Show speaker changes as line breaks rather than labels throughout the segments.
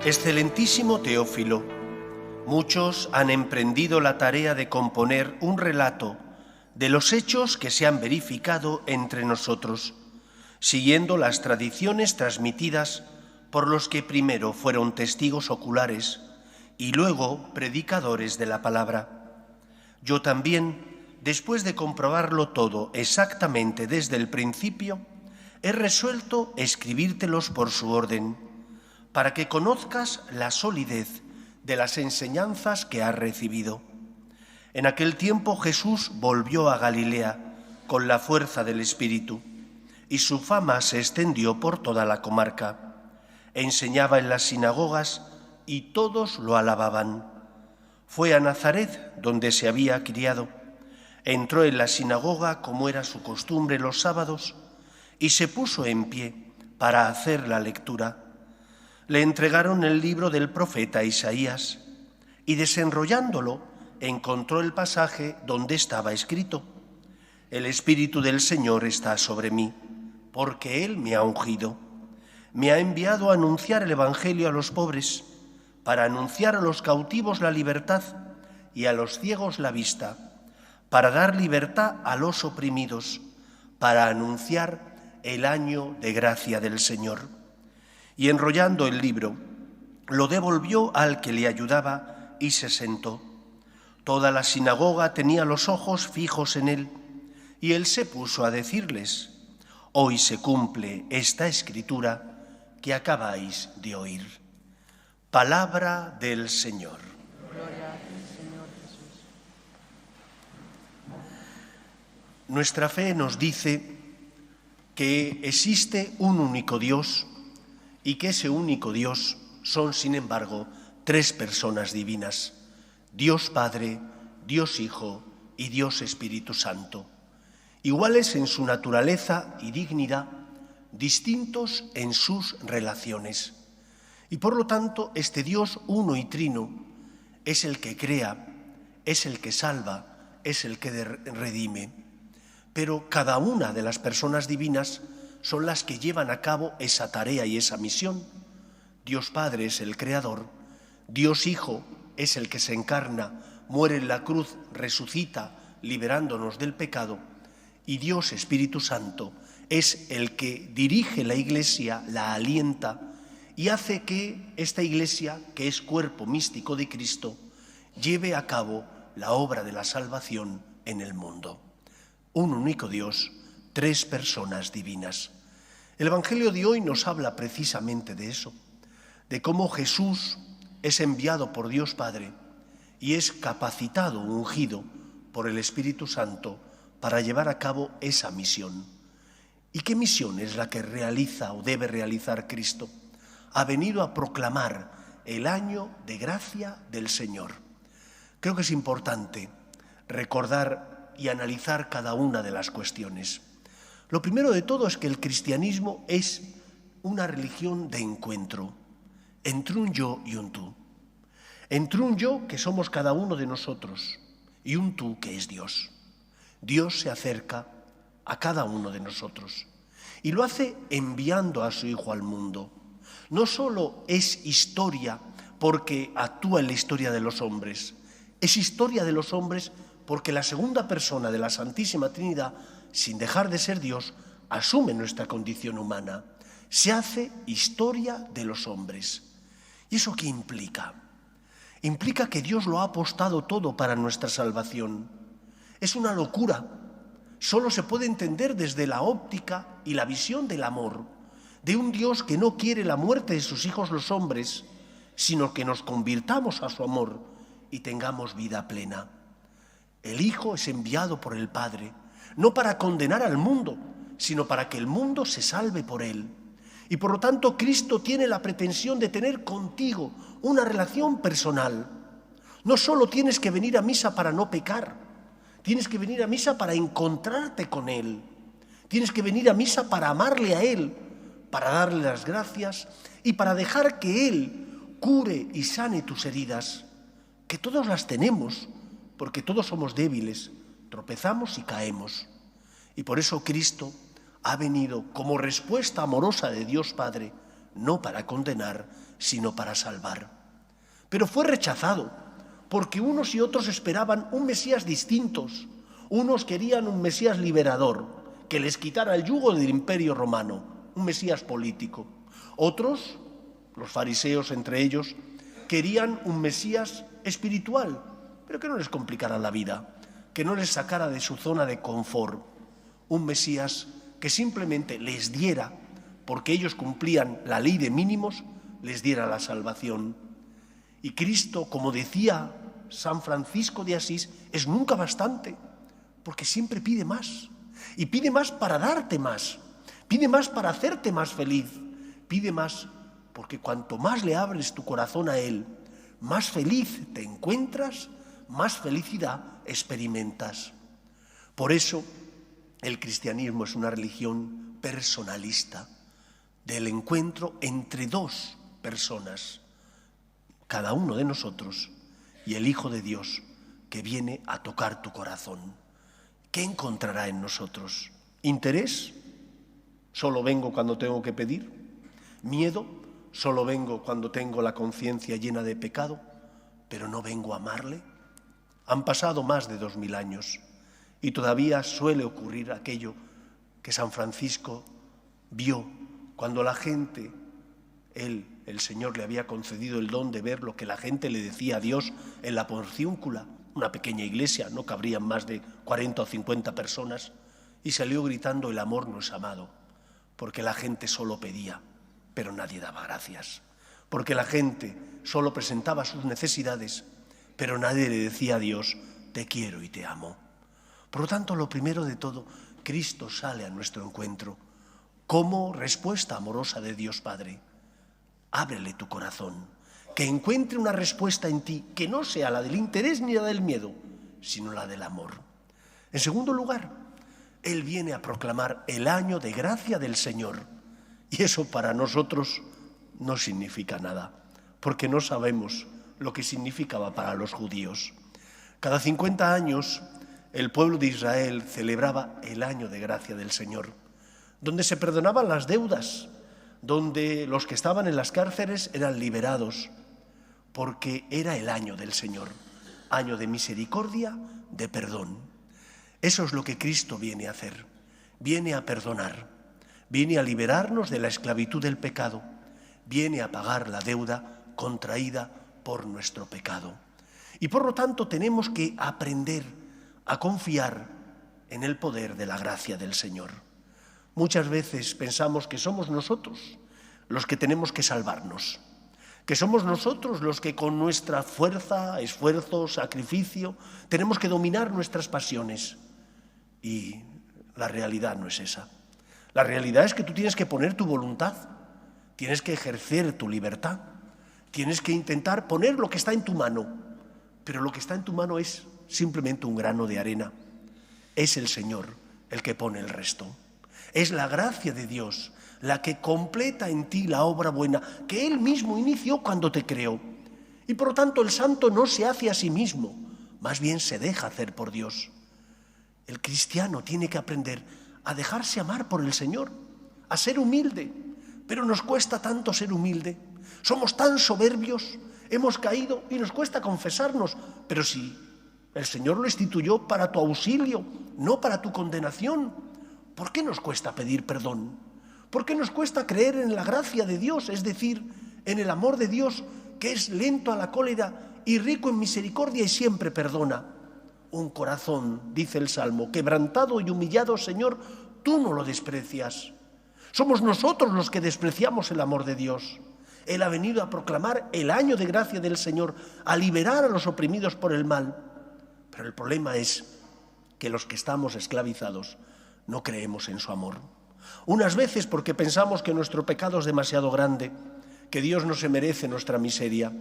Excelentísimo Teófilo, muchos han emprendido la tarea de componer un relato de los hechos que se han verificado entre nosotros, siguiendo las tradiciones transmitidas por los que primero fueron testigos oculares y luego predicadores de la palabra. Yo también, después de comprobarlo todo exactamente desde el principio, he resuelto escribírtelos por su orden, para que conozcas la solidez de las enseñanzas que has recibido. En aquel tiempo Jesús volvió a Galilea con la fuerza del Espíritu, y su fama se extendió por toda la comarca. Enseñaba en las sinagogas y todos lo alababan. Fue a Nazaret, donde se había criado. Entró en la sinagoga, como era su costumbre los sábados, y se puso en pie para hacer la lectura. Le entregaron el libro del profeta Isaías y, desenrollándolo, encontró el pasaje donde estaba escrito: El Espíritu del Señor está sobre mí, porque Él me ha ungido. Me ha enviado a anunciar el Evangelio a los pobres, para anunciar a los cautivos la libertad y a los ciegos la vista, para dar libertad a los oprimidos, para anunciar el año de gracia del Señor. Y enrollando el libro, lo devolvió al que le ayudaba y se sentó. Toda la sinagoga tenía los ojos fijos en él, y él se puso a decirles: Hoy se cumple esta escritura que acabáis de oír. Palabra del Señor.
Gloria a ti, Señor Jesús.
Nuestra fe nos dice que existe un único Dios y que ese único Dios son, sin embargo, tres personas divinas: Dios Padre, Dios Hijo y Dios Espíritu Santo, iguales en su naturaleza y dignidad, distintos en sus relaciones. Y por lo tanto, este Dios uno y trino es el que crea, es el que salva, es el que redime. Pero cada una de las personas divinas son las que llevan a cabo esa tarea y esa misión. Dios Padre es el Creador, Dios Hijo es el que se encarna, muere en la cruz, resucita, liberándonos del pecado, y Dios Espíritu Santo es el que dirige la Iglesia, la alienta y hace que esta Iglesia, que es cuerpo místico de Cristo, lleve a cabo la obra de la salvación en el mundo. Un único Dios, tres personas divinas. El Evangelio de hoy nos habla precisamente de eso, de cómo Jesús es enviado por Dios Padre y es capacitado, ungido por el Espíritu Santo para llevar a cabo esa misión. ¿Y qué misión es la que realiza o debe realizar Cristo? Ha venido a proclamar el año de gracia del Señor. Creo que es importante recordar y analizar cada una de las cuestiones. Lo primero de todo es que el cristianismo es una religión de encuentro entre un yo y un tú. Entre un yo, que somos cada uno de nosotros, y un tú, que es Dios. Dios se acerca a cada uno de nosotros y lo hace enviando a su Hijo al mundo. No solo es historia porque actúa en la historia de los hombres, es historia de los hombres porque la segunda persona de la Santísima Trinidad, sin dejar de ser Dios, asume nuestra condición humana. Se hace historia de los hombres. ¿Y eso qué implica? Implica que Dios lo ha apostado todo para nuestra salvación. Es una locura. Solo se puede entender desde la óptica y la visión del amor, de un Dios que no quiere la muerte de sus hijos los hombres, sino que nos convirtamos a su amor y tengamos vida plena. El Hijo es enviado por el Padre, no para condenar al mundo, sino para que el mundo se salve por él. Y por lo tanto, Cristo tiene la pretensión de tener contigo una relación personal. No solo tienes que venir a misa para no pecar, tienes que venir a misa para encontrarte con Él. Tienes que venir a misa para amarle a Él, para darle las gracias y para dejar que Él cure y sane tus heridas, que todos las tenemos, porque todos somos débiles, tropezamos y caemos. Y por eso Cristo ha venido como respuesta amorosa de Dios Padre no para condenar, sino para salvar. Pero fue rechazado, porque unos y otros esperaban un Mesías distintos. Unos querían un Mesías liberador, que les quitara el yugo del imperio romano, un Mesías político. Otros, los fariseos entre ellos, querían un Mesías espiritual, pero que no les complicara la vida, que no les sacara de su zona de confort. Un Mesías que simplemente les diera, porque ellos cumplían la ley de mínimos, les diera la salvación. Y Cristo, como decía San Francisco de Asís, es nunca bastante, porque siempre pide más. Y pide más para darte más, pide más para hacerte más feliz, pide más porque cuanto más le abres tu corazón a Él, más feliz te encuentras, más felicidad experimentas. Por eso el cristianismo es una religión personalista, del encuentro entre dos personas, cada uno de nosotros y el Hijo de Dios que viene a tocar tu corazón. ¿Qué encontrará en nosotros? ¿Interés? ¿Solo vengo cuando tengo que pedir? ¿Miedo? ¿Solo vengo cuando tengo la conciencia llena de pecado, pero no vengo a amarle? Han pasado más de 2000 años y todavía suele ocurrir aquello que San Francisco vio cuando la gente, el Señor le había concedido el don de ver lo que la gente le decía a Dios en la Porciúncula, una pequeña iglesia, no cabrían más de 40 o 50 personas, y salió gritando: el amor no es amado, porque la gente solo pedía, pero nadie daba gracias, porque la gente solo presentaba sus necesidades, pero nadie le decía a Dios: te quiero y te amo. Por lo tanto, lo primero de todo, Cristo sale a nuestro encuentro como respuesta amorosa de Dios Padre. Ábrele tu corazón, que encuentre una respuesta en ti que no sea la del interés ni la del miedo, sino la del amor. En segundo lugar, Él viene a proclamar el año de gracia del Señor. Y eso para nosotros no significa nada, porque no sabemos lo que significaba para los judíos. Cada 50 años el pueblo de Israel celebraba el año de gracia del Señor, donde se perdonaban las deudas, donde los que estaban en las cárceles eran liberados, porque era el año del Señor, año de misericordia, de perdón. Eso es lo que Cristo viene a hacer, viene a perdonar, viene a liberarnos de la esclavitud del pecado, viene a pagar la deuda contraída por nuestro pecado. Y por lo tanto tenemos que aprender a confiar en el poder de la gracia del Señor. Muchas veces pensamos que somos nosotros los que tenemos que salvarnos, que somos nosotros los que con nuestra fuerza, esfuerzo, sacrificio, tenemos que dominar nuestras pasiones. Y la realidad no es esa. La realidad es que tú tienes que poner tu voluntad, tienes que ejercer tu libertad, tienes que intentar poner lo que está en tu mano, pero lo que está en tu mano es simplemente un grano de arena. Es el Señor el que pone el resto. Es la gracia de Dios la que completa en ti la obra buena que Él mismo inició cuando te creó. Y por lo tanto el santo no se hace a sí mismo, más bien se deja hacer por Dios. El cristiano tiene que aprender a dejarse amar por el Señor, a ser humilde, pero nos cuesta tanto ser humilde. Somos tan soberbios, hemos caído y nos cuesta confesarnos, pero si el Señor lo instituyó para tu auxilio, no para tu condenación, ¿por qué nos cuesta pedir perdón? ¿Por qué nos cuesta creer en la gracia de Dios, es decir, en el amor de Dios, que es lento a la cólera y rico en misericordia y siempre perdona? Un corazón, dice el Salmo, quebrantado y humillado, Señor, tú no lo desprecias. Somos nosotros los que despreciamos el amor de Dios. Él ha venido a proclamar el año de gracia del Señor, a liberar a los oprimidos por el mal. Pero el problema es que los que estamos esclavizados no creemos en su amor. Unas veces porque pensamos que nuestro pecado es demasiado grande, que Dios no se merece nuestra miseria,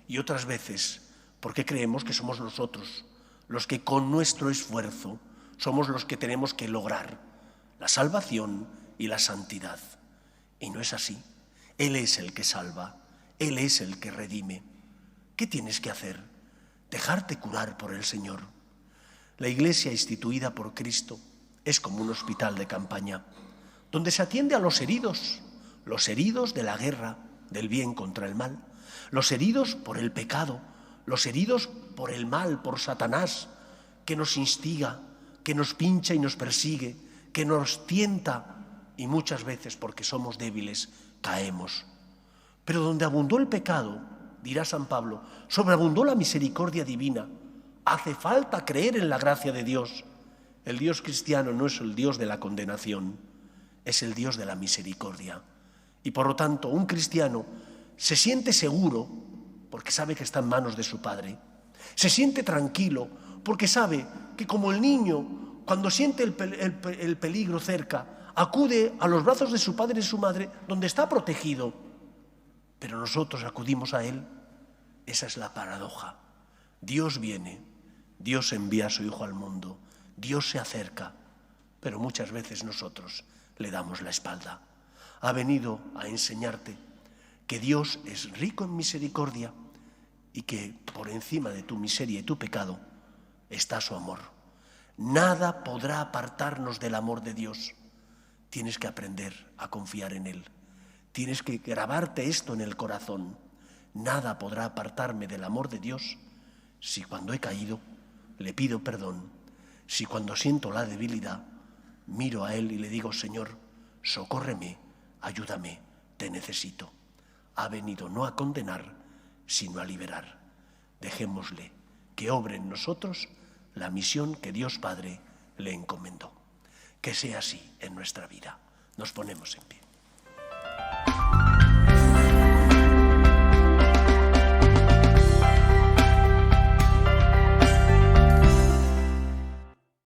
y otras veces porque creemos que somos nosotros los que con nuestro esfuerzo somos los que tenemos que lograr la salvación y la santidad. Y no es así. Él es el que salva, Él es el que redime. ¿Qué tienes que hacer? Dejarte curar por el Señor. La Iglesia instituida por Cristo es como un hospital de campaña, donde se atiende a los heridos, los heridos de la guerra del bien contra el mal, los heridos por el pecado, los heridos por el mal, por Satanás, que nos instiga, que nos pincha y nos persigue, que nos tienta, y muchas veces, porque somos débiles, caemos. Pero donde abundó el pecado, dirá San Pablo, sobreabundó la misericordia divina. Hace falta creer en la gracia de Dios. El Dios cristiano no es el Dios de la condenación, es el Dios de la misericordia. Y por lo tanto, un cristiano se siente seguro porque sabe que está en manos de su Padre. Se siente tranquilo porque sabe que, como el niño, cuando siente el peligro cerca, acude a los brazos de su padre y su madre, donde está protegido. Pero nosotros acudimos a Él. Esa es la paradoja. Dios viene, Dios envía a su Hijo al mundo, Dios se acerca, pero muchas veces nosotros le damos la espalda. Ha venido a enseñarte que Dios es rico en misericordia y que por encima de tu miseria y tu pecado está su amor. Nada podrá apartarnos del amor de Dios. Tienes que aprender a confiar en Él. Tienes que grabarte esto en el corazón. Nada podrá apartarme del amor de Dios si cuando he caído le pido perdón, si cuando siento la debilidad miro a Él y le digo: Señor, socórreme, ayúdame, te necesito. Ha venido no a condenar, sino a liberar. Dejémosle que obre en nosotros la misión que Dios Padre le encomendó. Que sea así en nuestra vida. Nos ponemos en pie.